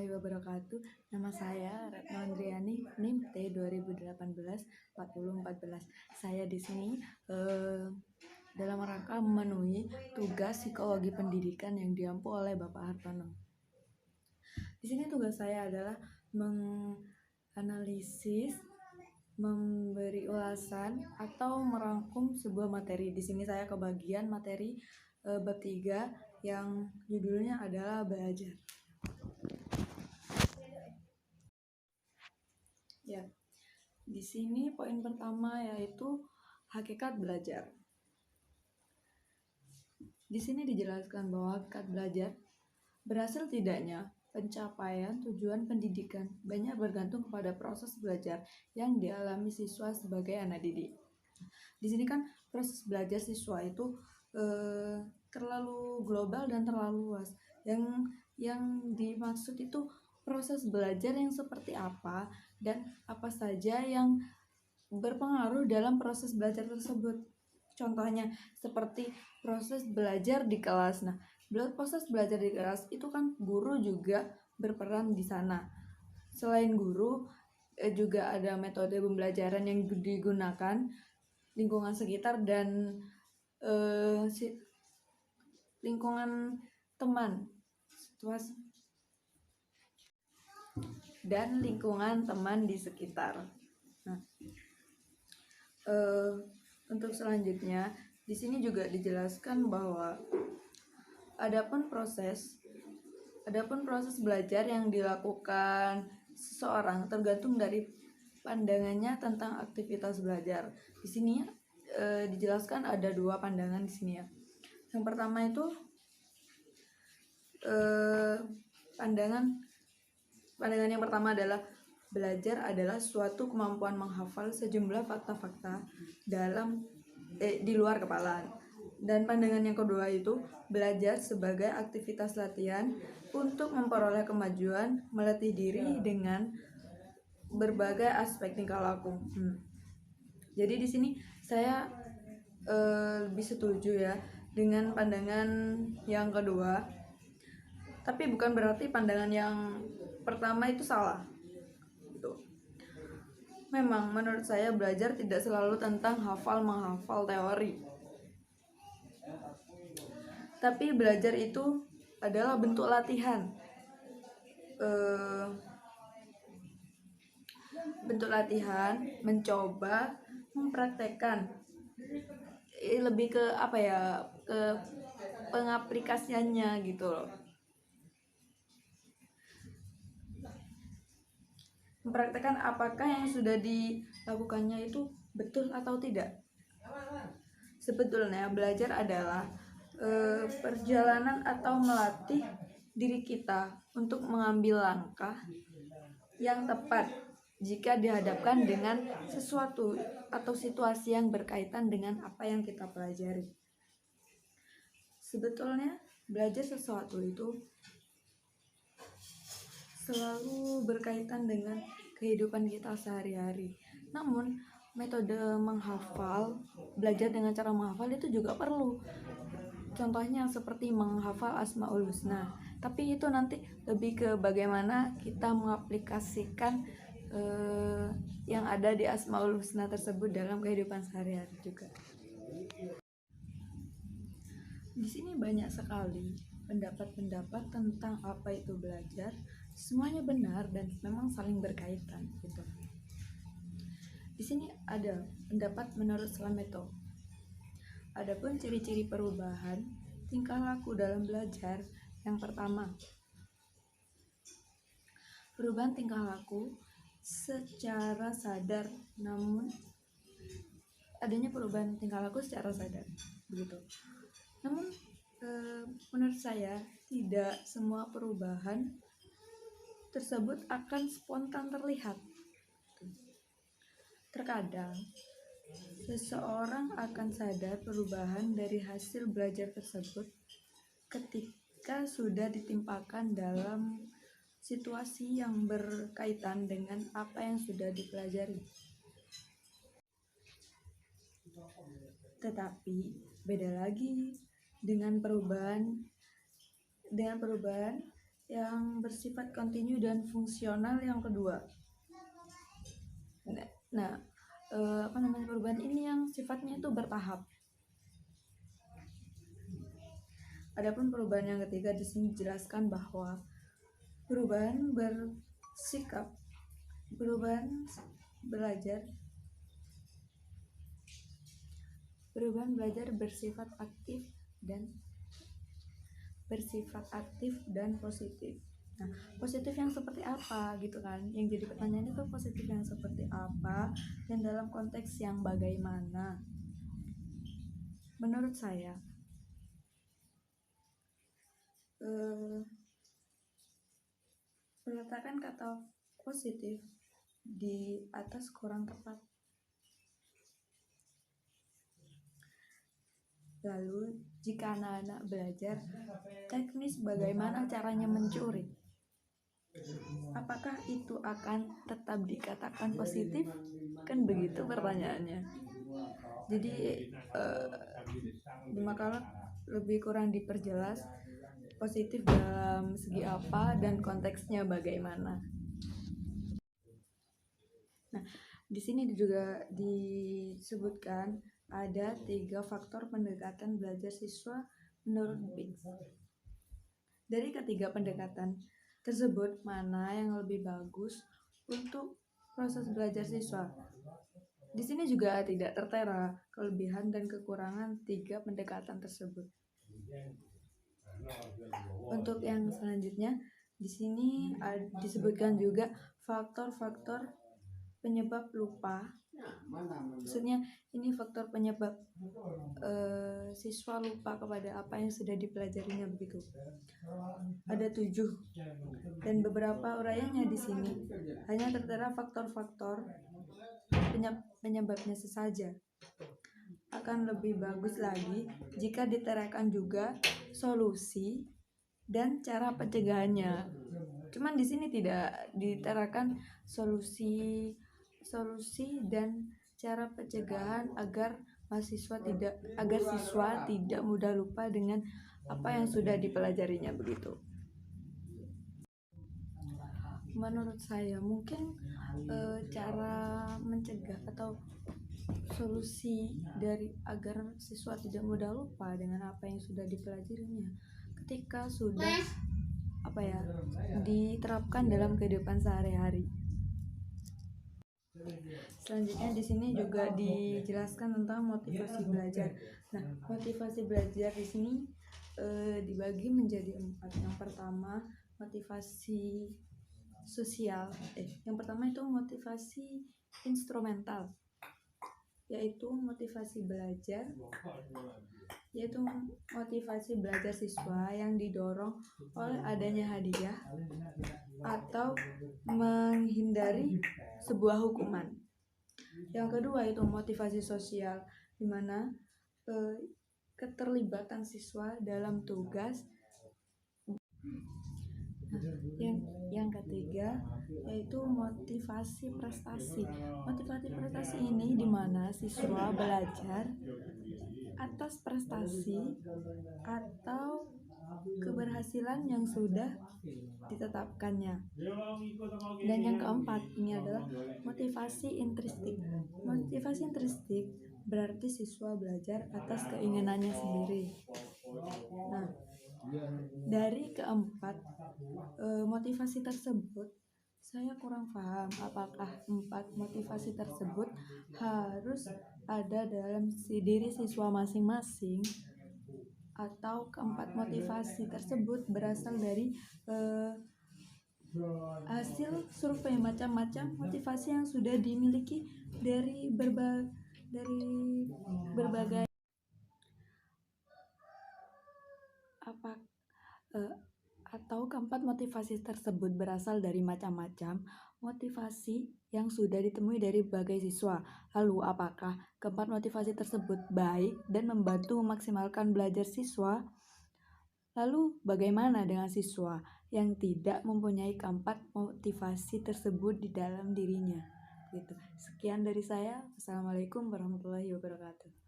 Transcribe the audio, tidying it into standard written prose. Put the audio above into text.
warahmatullahi wabarakatuh. Nama saya Retno Andriani, NIM T 2018-4014. Saya di sini dalam rangka memenuhi tugas psikologi pendidikan yang diampu oleh Bapak Hartono. Di sini tugas saya adalah menganalisis, memberi ulasan atau merangkum sebuah materi. Di sini saya kebagian materi bab 3 yang judulnya adalah belajar. Ya, di sini poin pertama yaitu hakikat belajar. Di sini dijelaskan bahwa hakikat belajar berhasil tidaknya pencapaian tujuan pendidikan banyak bergantung kepada proses belajar yang dialami siswa sebagai anak didik. Di sini kan proses belajar siswa itu terlalu global dan terlalu luas. Yang dimaksud itu proses belajar yang seperti apa dan apa saja yang berpengaruh dalam proses belajar tersebut. Contohnya seperti proses belajar di kelas. Nah, proses belajar di kelas itu kan guru juga berperan di sana. Selain guru, juga ada metode pembelajaran yang digunakan, lingkungan sekitar dan lingkungan teman, dan lingkungan teman di sekitar. Nah, untuk selanjutnya di sini juga dijelaskan bahwa adapun proses belajar yang dilakukan seseorang tergantung dari pandangannya tentang aktivitas belajar. Di sini dijelaskan ada 2 pandangan di sini ya. Yang pertama itu pandangan yang pertama adalah belajar adalah suatu kemampuan menghafal sejumlah fakta-fakta di luar kepala. Dan pandangan yang kedua itu belajar sebagai aktivitas latihan untuk memperoleh kemajuan, melatih diri dengan berbagai aspek tingkah laku. Jadi di sini saya lebih setuju ya dengan pandangan yang kedua. Tapi bukan berarti pandangan yang pertama itu salah. Memang menurut saya belajar tidak selalu tentang menghafal teori. Tapi belajar itu adalah bentuk latihan. Bentuk latihan, mencoba, mempraktekkan. Lebih ke ke pengaplikasiannya gitu loh. Mempraktekkan apakah yang sudah dilakukannya itu betul atau tidak. Sebetulnya belajar adalah perjalanan atau melatih diri kita untuk mengambil langkah yang tepat jika dihadapkan dengan sesuatu atau situasi yang berkaitan dengan apa yang kita pelajari. Sebetulnya belajar sesuatu itu selalu berkaitan dengan kehidupan kita sehari-hari. Namun metode belajar dengan cara menghafal itu juga perlu. Contohnya seperti menghafal Asmaul Husna. Tapi itu nanti lebih ke bagaimana kita mengaplikasikan yang ada di Asmaul Husna tersebut dalam kehidupan sehari-hari juga. Di sini banyak sekali pendapat-pendapat tentang apa itu belajar. Semuanya benar dan memang saling berkaitan gitu. Di sini ada pendapat menurut Slameto. Adapun ciri-ciri perubahan tingkah laku dalam belajar. Yang pertama, perubahan tingkah laku secara sadar, namun adanya perubahan tingkah laku secara sadar begitu. Namun menurut saya tidak semua perubahan tersebut akan spontan terlihat. Terkadang seseorang akan sadar perubahan dari hasil belajar tersebut ketika sudah ditimpakan dalam situasi yang berkaitan dengan apa yang sudah dipelajari. Tetapi beda lagi dengan perubahan yang bersifat kontinu dan fungsional yang kedua. Nah, perubahan ini yang sifatnya itu bertahap. Adapun perubahan yang ketiga di sini dijelaskan bahwa perubahan bersikap, perubahan belajar bersifat aktif dan positif. Nah, positif yang seperti apa gitu kan? Yang jadi pertanyaan itu positif yang seperti apa dan dalam konteks yang bagaimana? Menurut saya, meletakkan kata positif di atas kurang tepat. Lalu, jika anak-anak belajar teknis bagaimana caranya mencuri, apakah itu akan tetap dikatakan positif? Kan begitu pertanyaannya. Jadi di makalah lebih kurang diperjelas positif dalam segi apa dan konteksnya bagaimana. Nah, di sini juga disebutkan ada 3 faktor pendekatan belajar siswa menurut Biggs. Dari ketiga pendekatan tersebut, mana yang lebih bagus untuk proses belajar siswa? Di sini juga tidak tertera kelebihan dan kekurangan 3 pendekatan tersebut. Untuk yang selanjutnya, di sini disebutkan juga faktor-faktor penyebab lupa. Maksudnya ini faktor penyebab siswa lupa kepada apa yang sudah dipelajarinya begitu. Ada 7 dan beberapa uraiannya di sini hanya tertera faktor-faktor penyebabnya sesaja. Akan lebih bagus lagi jika diterakan juga solusi dan cara pencegahannya. Cuman di sini tidak diterakan solusi dan cara pencegahan agar siswa tidak mudah lupa dengan apa yang sudah dipelajarinya begitu. Menurut saya mungkin cara mencegah atau solusi dari agar siswa tidak mudah lupa dengan apa yang sudah dipelajarinya ketika sudah diterapkan dalam kehidupan sehari-hari. Selanjutnya di sini juga dijelaskan tentang motivasi belajar. Nah, motivasi belajar di sini dibagi menjadi 4. Yang pertama, motivasi sosial. Yang pertama itu motivasi instrumental, yaitu motivasi belajar siswa yang didorong oleh adanya hadiah atau menghindari sebuah hukuman. Yang kedua itu motivasi sosial, di mana keterlibatan siswa dalam tugas. Yang ketiga yaitu motivasi prestasi. Motivasi prestasi ini di mana siswa belajar atas prestasi atau keberhasilan yang sudah ditetapkannya. Dan yang keempat ini adalah motivasi intristik. Motivasi intristik berarti siswa belajar atas keinginannya sendiri. Nah, dari keempat motivasi tersebut saya kurang paham apakah 4 motivasi tersebut harus ada dalam diri siswa masing-masing atau keempat motivasi tersebut berasal dari hasil survei macam-macam motivasi yang sudah dimiliki dari berbagai atau keempat motivasi tersebut berasal dari macam-macam motivasi yang sudah ditemui dari berbagai siswa. Lalu apakah keempat motivasi tersebut baik dan membantu memaksimalkan belajar siswa? Lalu bagaimana dengan siswa yang tidak mempunyai keempat motivasi tersebut di dalam dirinya? Gitu. Sekian dari saya. Assalamualaikum warahmatullahi wabarakatuh.